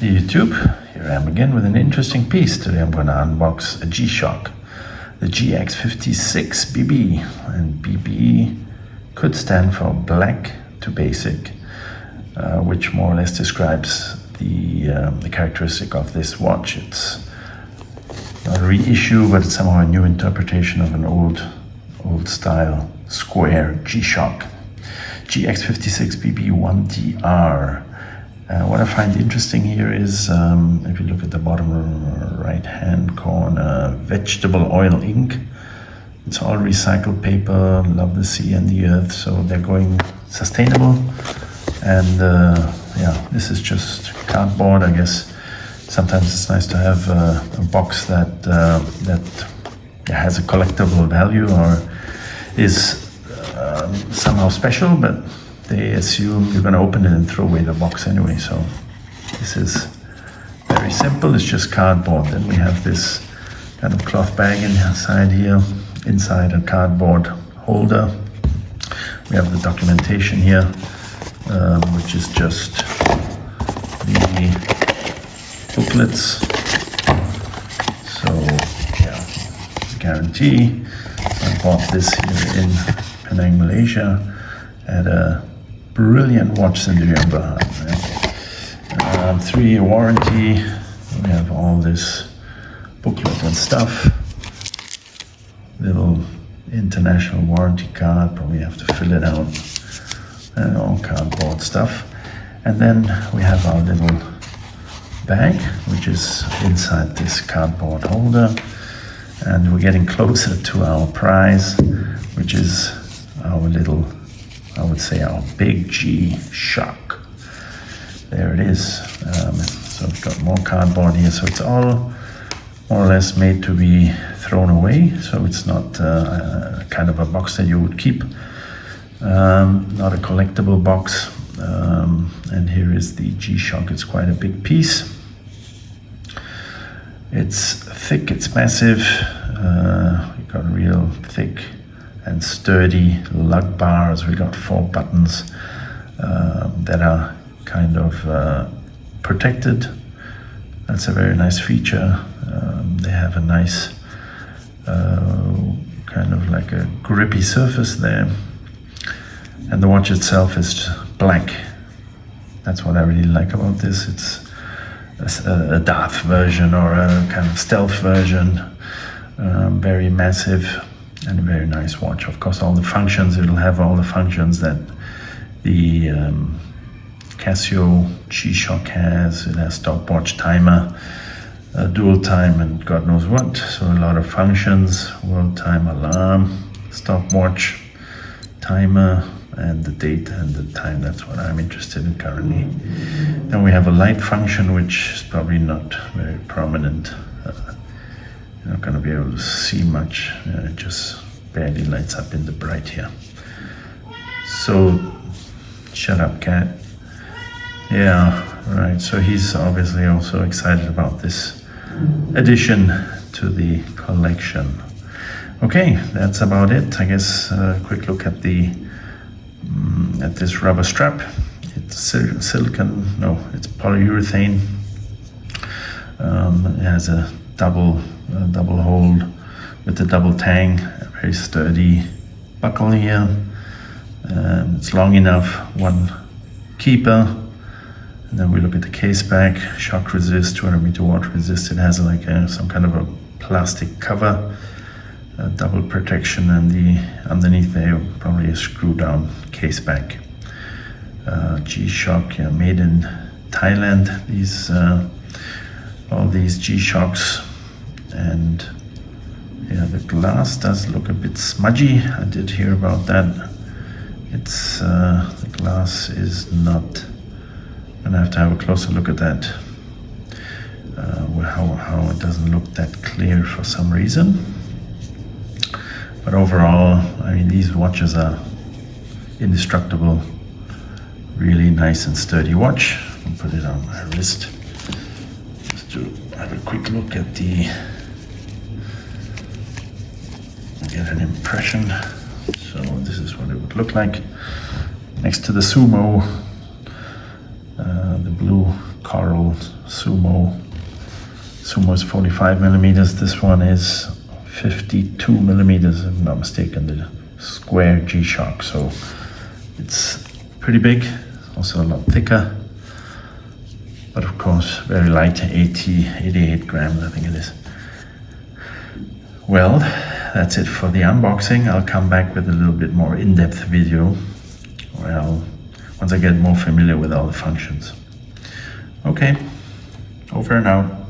YouTube, here I am again with an interesting piece. Today I'm going to unbox a G-Shock, the GX-56BB, and BB could stand for black to basic, which more or less describes the characteristic of this watch. It's not a reissue, but it's somehow a new interpretation of an old style square G-Shock. GX-56BB-1DR. What I find interesting here is, if you look at the bottom right hand corner, vegetable oil ink. It's all recycled paper, love the sea and the earth, so they're going sustainable. And yeah, this is just cardboard. I guess sometimes it's nice to have a box that has a collectible value or is somehow special, but they assume you're going to open it and throw away the box anyway. So this is very simple. It's just cardboard. Then we have this kind of cloth bag inside here, inside a cardboard holder. We have the documentation here, which is just the booklets. So yeah, guarantee. I bought this here in Penang, Malaysia, at a brilliant watch Sendirian Bahan. 3-year warranty. We have all this booklet and stuff. Little international warranty card, probably have to fill it out, and all cardboard stuff. And then we have our little bag, which is inside this cardboard holder. And we're getting closer to our prize, which is our little, I would say, our big G-Shock. There it is. So we've got more cardboard here. So it's all more or less made to be thrown away. So it's not kind of a box that you would keep. Not a collectible box. And here is the G-Shock. It's quite a big piece. It's thick, it's massive. We've got real thick and sturdy lug bars. We got 4 buttons that are kind of protected. That's a very nice feature. They have a nice kind of like a grippy surface there. And the watch itself is black. That's what I really like about this. It's a Darth version or a kind of stealth version. Very massive and a very nice watch. Of course, all the functions, it'll have all the functions that the Casio G-Shock has. It has stopwatch, timer, dual time, and God knows what. So a lot of functions: world time, alarm, stopwatch, timer, and the date and the time. That's what I'm interested in currently. Then we have a light function, which is probably not very prominent. You're not going to be able to see much. It just barely lights up in the bright here. So, shut up, cat. Yeah, right. So he's obviously also excited about this addition to the collection. Okay, that's about it. I guess a quick look at this rubber strap. It's silicone, no, it's polyurethane. It has a double hold with the double tang, a very sturdy buckle here. It's long enough, one keeper. And then we look at the case back, shock resist, 200 meter water resist. It has like some kind of a plastic cover, double protection, and underneath there probably a screw down case back. G-Shock, yeah, made in Thailand. All these G-Shocks, and yeah, the glass does look a bit smudgy. I did hear about that. It's the glass is not. I'm gonna have to have a closer look at that. How it doesn't look that clear for some reason. But overall, I mean, these watches are indestructible. Really nice and sturdy watch. I'll put it on my wrist just to have a quick look at get an impression. So this is what it would look like next to the Sumo, the blue Coral Sumo. Sumo is 45 millimeters. This one is 52 millimeters, if I'm not mistaken, the square G-Shock. So it's pretty big, also a lot thicker, but of course very light, 88 grams, I think it is. Well, that's it for the unboxing. I'll come back with a little bit more in-depth video, well, once I get more familiar with all the functions. Okay, over and out.